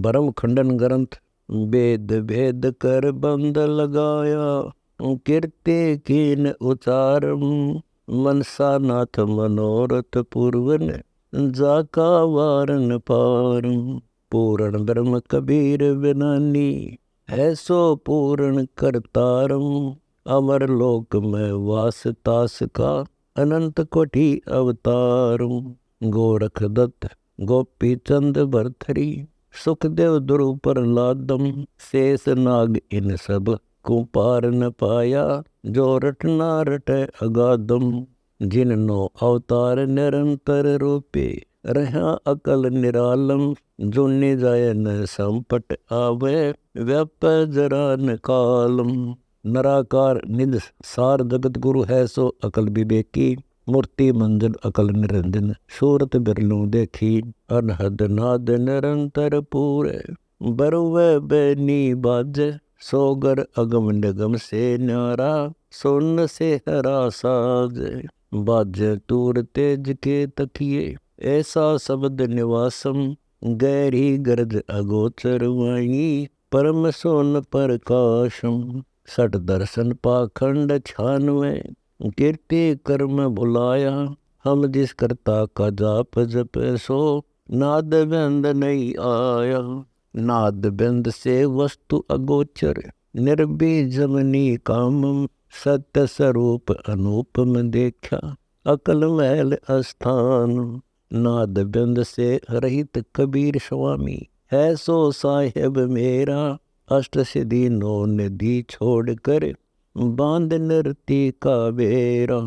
भरम खंडन ग्रंथ। वेद भेद कर बंद लगाया, कीर्ति कीन उचारम। मनसा नाथ मनोरथ पूर्वन, जाका वारन पारम। पूर्ण ब्रह्म कबीर बिनानी, ऐसो पूर्ण करतारम। अमर लोक में वास तास का, अनंत कोटि अवतारम। गोरख दत्त गोपी चंद भरथरी, सुखदेव ध्रुव प्रहलादम। शेष नाग इन सब को पार न पाया, जो रटना रटे अगाधम। जिन नो अवतार निरंतर रूपे, रहा अकल निरालम। जुने जाय न संपट आवे, व्याप जरा न कालम। नराकार निध सार जगत गुरु है सो अकल विवेकी। मूर्ति मंजन अकल निरंजन, सूरत बिरलू देखी। अनहद नाद निरंतर पूरे, बरुवे बैनी बाजे। सोगर अगम निगम से न्यारा, सोन से हरा साज। बाजे तूर तेज के तकिए, ऐसा शब्द निवासम। गहरी गरज अगोचर वाणी, परम सोन प्रकाशम। सठ दर्शन पाखंड 96, कीर्ति कर्म भुलाया। हम जिस करता का जाप जप सो, नाद व्यंद नहीं आया। नाद व्यंद से वस्तु अगोचर, निर्बीजमनी कामम। सत्य स्वरूप अनूपम देखा, अकल महल अस्थान। नाद व्यंद से रहित कबीर स्वामी, है सो साहेब मेरा। अष्ट सिद्धि नौ निधि छोड़ कर, बांध नृति का बेरा।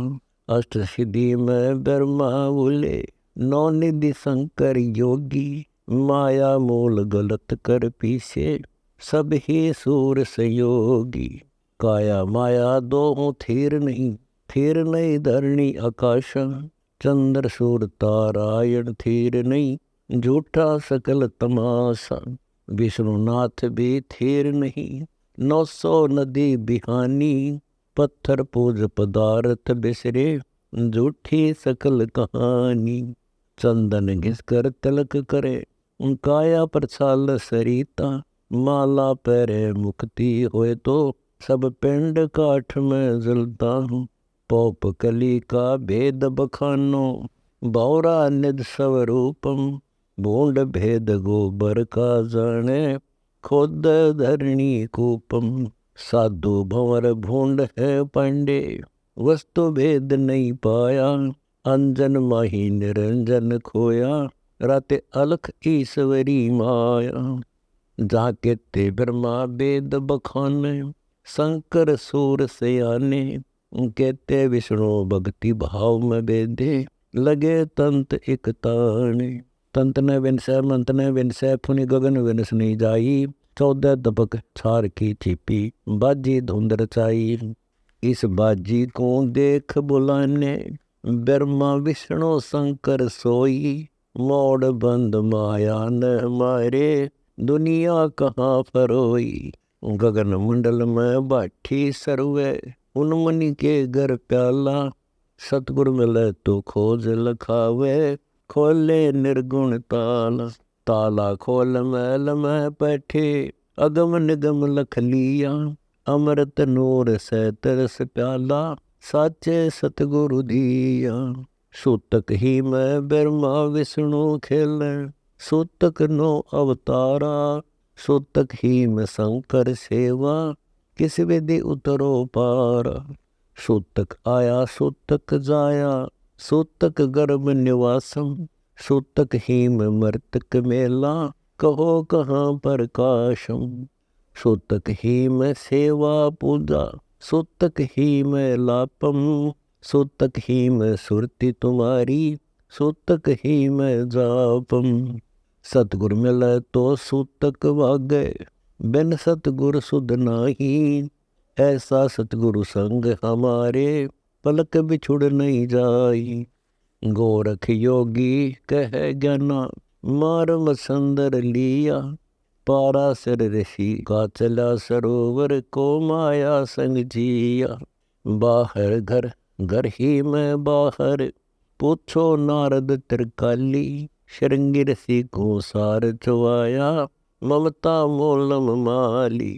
अष्ट सिद्धि में ब्रह्मा बोले, नौ निधि शंकर योगी। माया मूल गलत कर पीछे, सब ही सूर संयोगी। काया माया दो थीर नहीं धरणी आकाश। चंद्र सूर तारायण थीर नहीं, झूठा सकल तमाशा। विष्णुनाथ भी थीर नहीं, 900 नदी बिहानी। पत्थर पूज पदार्थ बिसरे, झूठी सकल कहानी। चंदन घिसकर तिलक करे, काया प्रछाल सरिता। माला पैरे मुक्ति होए तो, सब पिंड काठ में जलता हूँ। पौप कली का भेद बखानो, बौरा निध स्वरूपम। भूंड भेद गोबर का जाने, खुद धरणी कूपम। साधु भंवर भूंड है पांडे, वस्तु भेद नहीं पाया। अंजन माही निरंजन खोया, राते अलख ईश्वरी माया। जाके ते ब्रह्मा वेद बखाने, शंकर सूर सयाने। कहते विष्णु भक्ति भाव में बेदे, लगे तंत एक ताने। तंत न विनसै मंत न विनसै, फुनि गगन विनस नहीं जाई। 14 दबक छार की छिपी, बाजी धुंध रचाई। इस बाजी को देख बुलाने, ब्रह्मा विष्णु शंकर सोई। मोड़ बंद माया न मारे, दुनिया कहाँ फरोई। गगन मंडल में बाठी सरवे, उन्मनी के घर प्याला। सतगुरु मिले तो खोज लखावे, खोले निर्गुण ताला। ताला खोल मैल में बैठे, अगम निगम लख लिया। अमृत नूर से तरस प्याला, साचे सतगुरु दिया। सूतक ही में ब्रह्मा विष्णु खेले, सूतक नो अवतारा। सूतक ही में शंकर सेवा, किस विधि उतरो पारा। सूतक आया सूतक जाया, सूतक गर्भ निवासम। सूतक ही में मर्तक मेला, कहो कहाँ प्रकाशम। सूतक ही में सेवा पूजा, सूतक ही में लापम। सूतक ही में सुरति तुम्हारी, सूतक ही में जापम। सतगुर मिले तो सूतक वागे, बिन सतगुर सुध नाही। ऐसा सतगुरु संग हमारे, पलक बिछुड़ नहीं जाई। गोरख योगी कह ज्ञाना, मारम संदर लिया। पाराशर ऋषि का चला सरोवर को, माया संग जिया। बाहर घर घर ही में बाहर, पूछो नारद त्रिकाली। श्रृंगी ऋषि को सार चुवाया, ममता मोलम माली।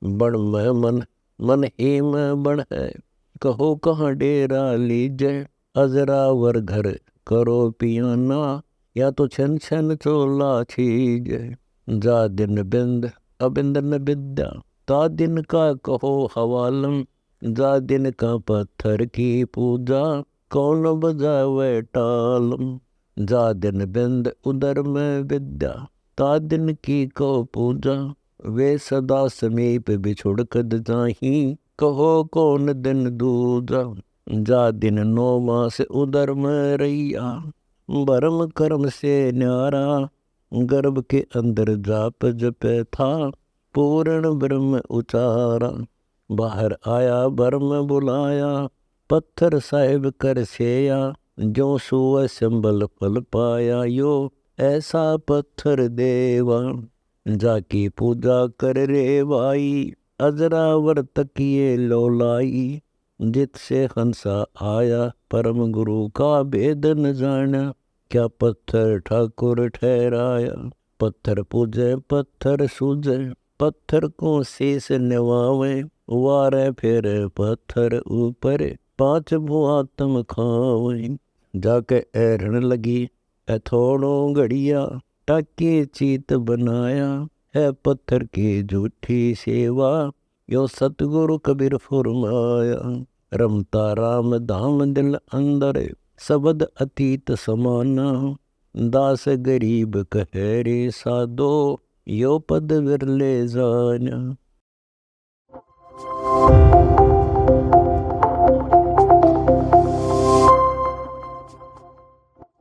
बण में मन मन ही में बण है, कहो कहाँ डेरा लीजे। अजरावर घर करो पियाना, या तो छन छन चोला छीजे। जा दिन बिंद अबिंदन विद्या, ता दिन का कहो हवालम। जा दिन का पत्थर की पूजा, कौन बजावे टालम। जा दिन बिंद उदर में विद्या, ता दिन की को पूजा। वे सदा समीप बिछुड़ कद जाही, कहो कौन दिन दूजा। जा दिन 9 मास उदर में रैया, भरम कर्म से न्यारा। गर्भ के अंदर जाप जपे था, पूर्ण ब्रह्म उचारा। बाहर आया ब्रह्म बुलाया, पत्थर साहिब कर सेया। जो सुअ संबल फल पाया, यो ऐसा पत्थर देवा। जाकी पूजा कर रे भाई, अजरावर तकिए लोलाई। जित से हंसा आया, परम गुरु का भेद न जाना। क्या पत्थर ठाकुर ठहराया, पत्थर पूजे पत्थर सूझे। पत्थर को शीस नवावे, वारे फिर पत्थर ऊपर। 5 भुआ तम खावे। जाके ऐरण लगी थोड़ो घड़िया, टाके चीत बनाया। है पत्थर की झूठी सेवा, यो सतगुरु कबीर फुरमाया। रमता राम धाम दिल अंदर, शब्द अतीत समाना। दास गरीब कहे रे साधो, यो पद विरले जाना।